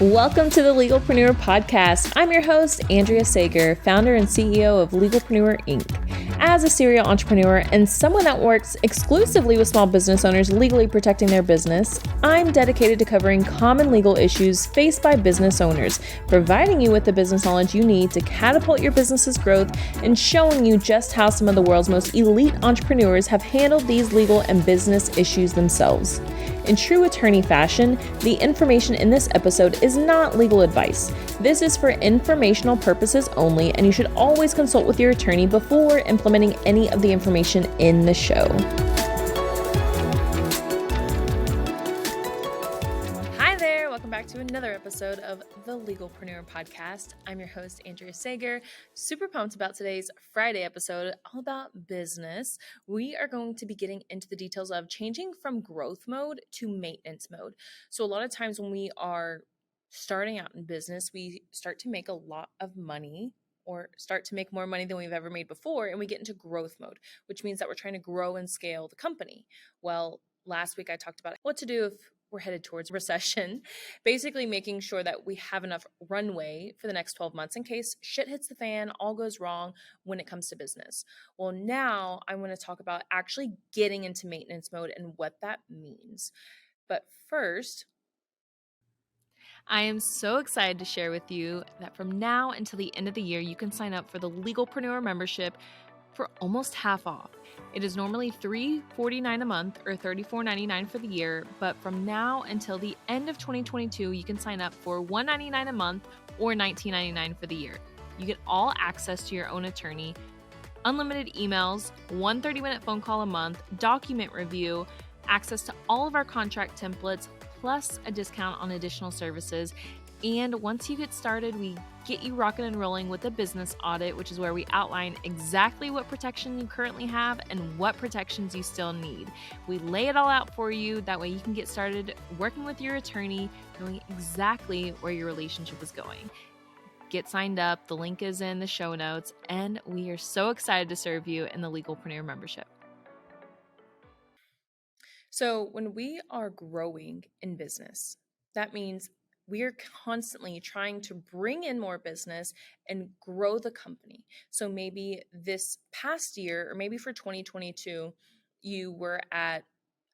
Welcome to the Legalpreneur Podcast. I'm your host, Andrea Sager, founder and CEO of Legalpreneur Inc. As a serial entrepreneur and someone that works exclusively with small business owners legally protecting their business, I'm dedicated to covering common legal issues faced by business owners, providing you with the business knowledge you need to catapult your business's growth and showing you just how some of the world's most elite entrepreneurs have handled these legal and business issues themselves. In true attorney fashion, the information in this episode is not legal advice. This is for informational purposes only, and you should always consult with your attorney before implementing any of the information in the show. Hi there, welcome back to another episode of the Legalpreneur Podcast. I'm your host, Andrea Sager. Super pumped about today's Friday episode, all about business. We are going to be getting into the details of changing from growth mode to maintenance mode. So a lot of times when we are starting out in business, we start to make a lot of money or start to make more money than we've ever made before, and we get into growth mode, which means that we're trying to grow and scale the company. Well, last week I talked about what to do if we're headed towards recession, basically making sure that we have enough runway for the next 12 months in case shit hits the fan, all goes wrong when it comes to business. Well, now I want to talk about actually getting into maintenance mode and what that means. But first, I am so excited to share with you that from now until the end of the year, you can sign up for the Legalpreneur membership for almost half off. It is normally $349 a month or $34.99 for the year, but from now until the end of 2022, you can sign up for $199 a month or $19.99 for the year. You get all access to your own attorney, unlimited emails, one 30-minute phone call a month, document review, access to all of our contract templates, plus a discount on additional services. And once you get started, we get you rocking and rolling with a business audit, which is where we outline exactly what protection you currently have and what protections you still need. We lay it all out for you. That way you can get started working with your attorney, knowing exactly where your relationship is going. Get signed up. The link is in the show notes, and we are so excited to serve you in the Legalpreneur membership. So when we are growing in business, that means we are constantly trying to bring in more business and grow the company. So maybe this past year, or maybe for 2022, you were at,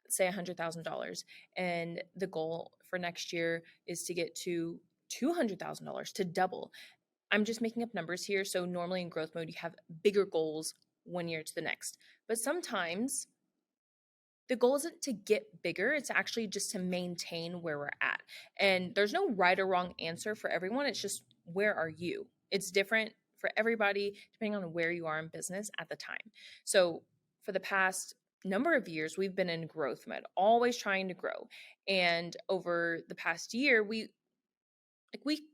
say, $100,000, and the goal for next year is to get to $200,000, to double. I'm just making up numbers here. So normally in growth mode, you have bigger goals one year to the next. But sometimes the goal isn't to get bigger. It's actually just to maintain where we're at. And there's no right or wrong answer for everyone. It's just, where are you? It's different for everybody depending on where you are in business at the time. So for the past number of years, we've been in growth mode, always trying to grow. And over the past year, we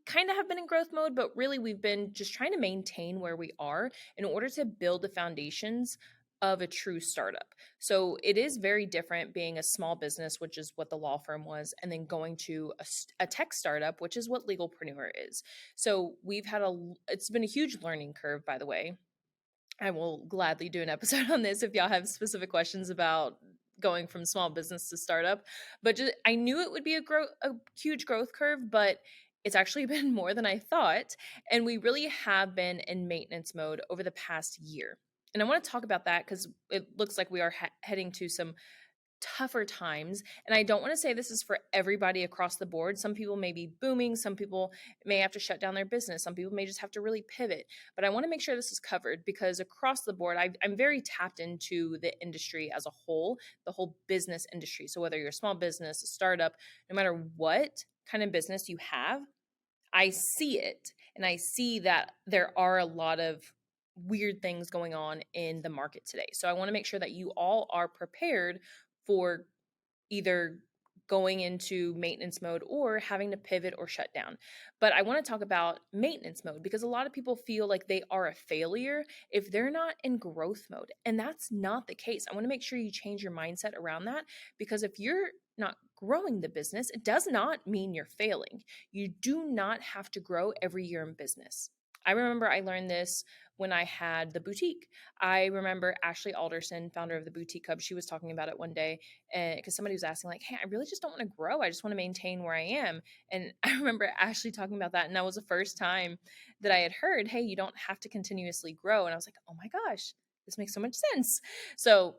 kind of have been in growth mode, but really we've been just trying to maintain where we are in order to build the foundations of a true startup. So it is very different being a small business, which is what the law firm was, and then going to a tech startup, which is what Legalpreneur is. So it's been a huge learning curve, by the way. I will gladly do an episode on this if y'all have specific questions about going from small business to startup. But I knew it would be a huge growth curve, but it's actually been more than I thought. And we really have been in maintenance mode over the past year. And I want to talk about that because it looks like we are heading to some tougher times. And I don't want to say this is for everybody across the board. Some people may be booming. Some people may have to shut down their business. Some people may just have to really pivot. But I want to make sure this is covered because across the board, I'm very tapped into the industry as a whole, the whole business industry. So whether you're a small business, a startup, no matter what kind of business you have, I see it. And I see that there are a lot of weird things going on in the market today. So I want to make sure that you all are prepared for either going into maintenance mode or having to pivot or shut down. But I want to talk about maintenance mode because a lot of people feel like they are a failure if they're not in growth mode. And that's not the case. I want to make sure you change your mindset around that because if you're not growing the business, it does not mean you're failing. You do not have to grow every year in business. I remember I learned this when I had the boutique. I remember Ashley Alderson, founder of the Boutique Hub, she was talking about it one day, and because somebody was asking, like, hey, I really just don't want to grow. I just want to maintain where I am. And I remember Ashley talking about that. And that was the first time that I had heard, hey, you don't have to continuously grow. And I was like, oh my gosh, this makes so much sense. So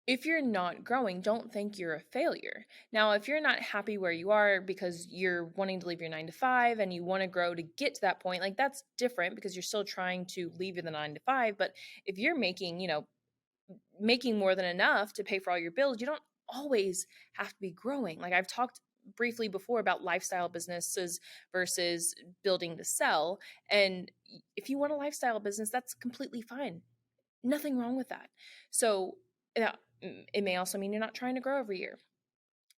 if you're not growing, don't think you're a failure. Now, if you're not happy where you are because you're wanting to leave your 9 to 5 and you want to grow to get to that point, like that's different because you're still trying to leave the 9 to 5. But if you're making, making more than enough to pay for all your bills, you don't always have to be growing. Like I've talked briefly before about lifestyle businesses versus building to sell. And if you want a lifestyle business, that's completely fine. Nothing wrong with that. So, it may also mean you're not trying to grow every year.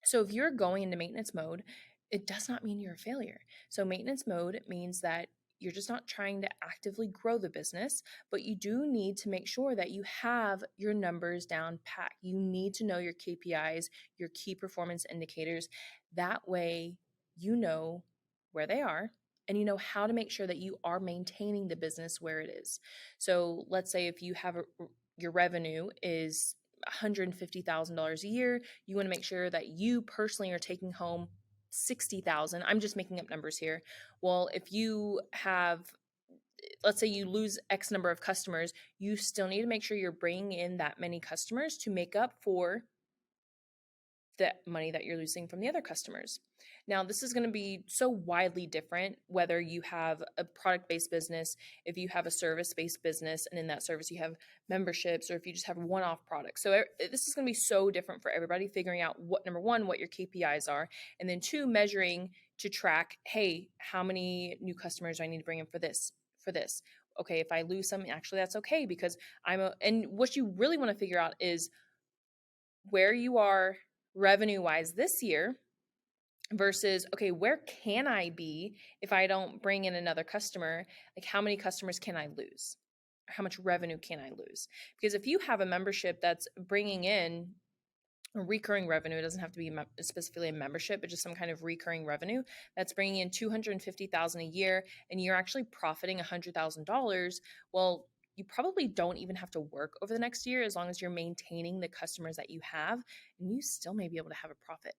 So if you're going into maintenance mode, it does not mean you're a failure. So maintenance mode means that you're just not trying to actively grow the business, but you do need to make sure that you have your numbers down pat. You need to know your KPIs, your key performance indicators. That way, you know where they are and you know how to make sure that you are maintaining the business where it is. So let's say if you have your revenue is $150,000 a year, you want to make sure that you personally are taking home 60,000. I'm just making up numbers here. Well, if you have, let's say you lose X number of customers, you still need to make sure you're bringing in that many customers to make up for the money that you're losing from the other customers. Now, this is going to be so widely different whether you have a product based business, if you have a service based business, and in that service you have memberships, or if you just have one off products. So, this is going to be so different for everybody, figuring out what, number one, what your KPIs are, and then two, measuring to track, hey, how many new customers do I need to bring in for this? For this. Okay, if I lose some, actually, that's okay because and what you really want to figure out is where you are revenue wise this year versus, okay, where can I be if I don't bring in another customer? Like, how many customers can I lose? How much revenue can I lose? Because if you have a membership that's bringing in recurring revenue, it doesn't have to be specifically a membership, but just some kind of recurring revenue that's bringing in 250,000 a year, and you're actually profiting $100,000. Well, you probably don't even have to work over the next year as long as you're maintaining the customers that you have, and you still may be able to have a profit.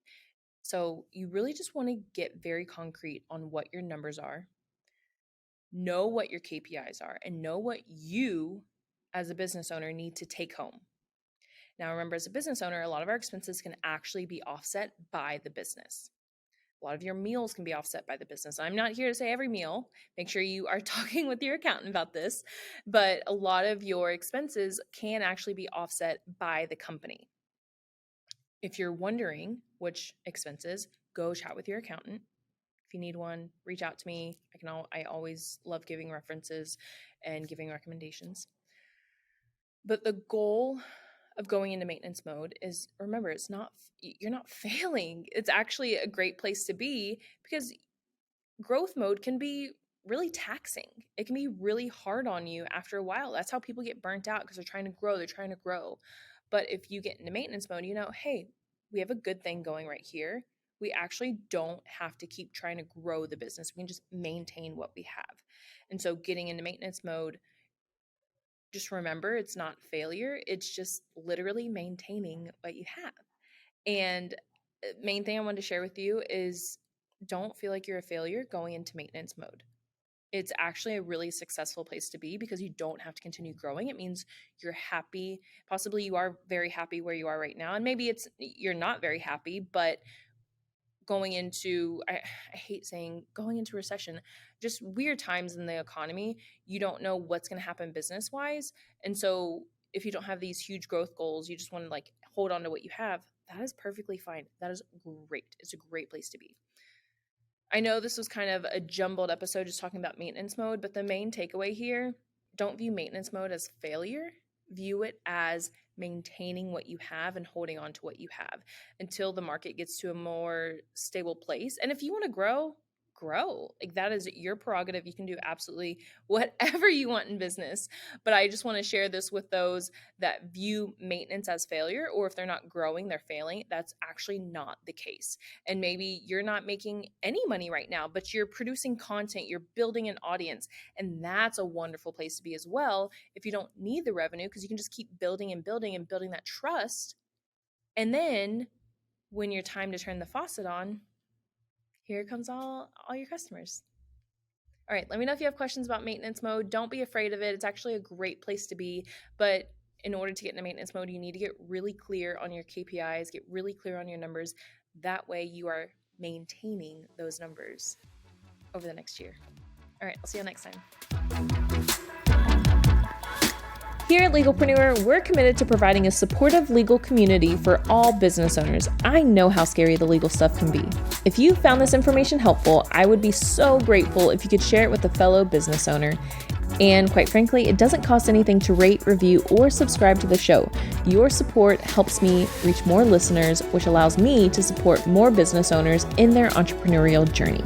So you really just want to get very concrete on what your numbers are, know what your KPIs are, and know what you as a business owner need to take home. Now, remember, as a business owner, a lot of our expenses can actually be offset by the business. A lot of your meals can be offset by the business. I'm not here to say every meal. Make sure you are talking with your accountant about this. But a lot of your expenses can actually be offset by the company. If you're wondering which expenses, go chat with your accountant. If you need one, reach out to me. I always love giving references and giving recommendations. But the goal of going into maintenance mode is, remember, you're not failing. It's actually a great place to be because growth mode can be really taxing. It can be really hard on you after a while. That's how people get burnt out because they're trying to grow. But if you get into maintenance mode, hey, we have a good thing going right here. We actually don't have to keep trying to grow the business. We can just maintain what we have. And so getting into maintenance mode, just remember, it's not failure. It's just literally maintaining what you have. And main thing I wanted to share with you is don't feel like you're a failure going into maintenance mode. It's actually a really successful place to be because you don't have to continue growing. It means you're happy. Possibly you are very happy where you are right now. And maybe you're not very happy, but going into, I hate saying going into recession, just weird times in the economy, you don't know what's going to happen business wise. And so if you don't have these huge growth goals, you just want to like hold on to what you have, that is perfectly fine. That is great. It's a great place to be. I know this was kind of a jumbled episode just talking about maintenance mode, but the main takeaway here, don't view maintenance mode as failure. View it as maintaining what you have and holding on to what you have until the market gets to a more stable place. And if you want to grow, grow. Like, that is your prerogative. You can do absolutely whatever you want in business. But I just want to share this with those that view maintenance as failure, or if they're not growing, they're failing. That's actually not the case. And maybe you're not making any money right now, but you're producing content, you're building an audience. And that's a wonderful place to be as well if you don't need the revenue, because you can just keep building and building and building that trust. And then when your time to turn the faucet on, here comes all your customers. All right, let me know if you have questions about maintenance mode. Don't be afraid of it. It's actually a great place to be. But in order to get into maintenance mode, you need to get really clear on your KPIs, get really clear on your numbers. That way you are maintaining those numbers over the next year. All right, I'll see you next time. Here at Legalpreneur, we're committed to providing a supportive legal community for all business owners. I know how scary the legal stuff can be. If you found this information helpful, I would be so grateful if you could share it with a fellow business owner. And quite frankly, it doesn't cost anything to rate, review, or subscribe to the show. Your support helps me reach more listeners, which allows me to support more business owners in their entrepreneurial journey.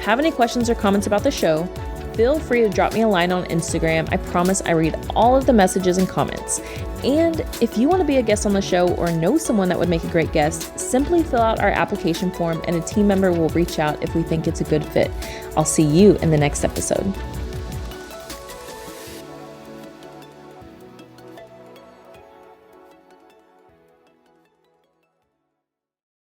Have any questions or comments about the show? Feel free to drop me a line on Instagram. I promise I read all of the messages and comments. And if you want to be a guest on the show or know someone that would make a great guest, simply fill out our application form and a team member will reach out if we think it's a good fit. I'll see you in the next episode.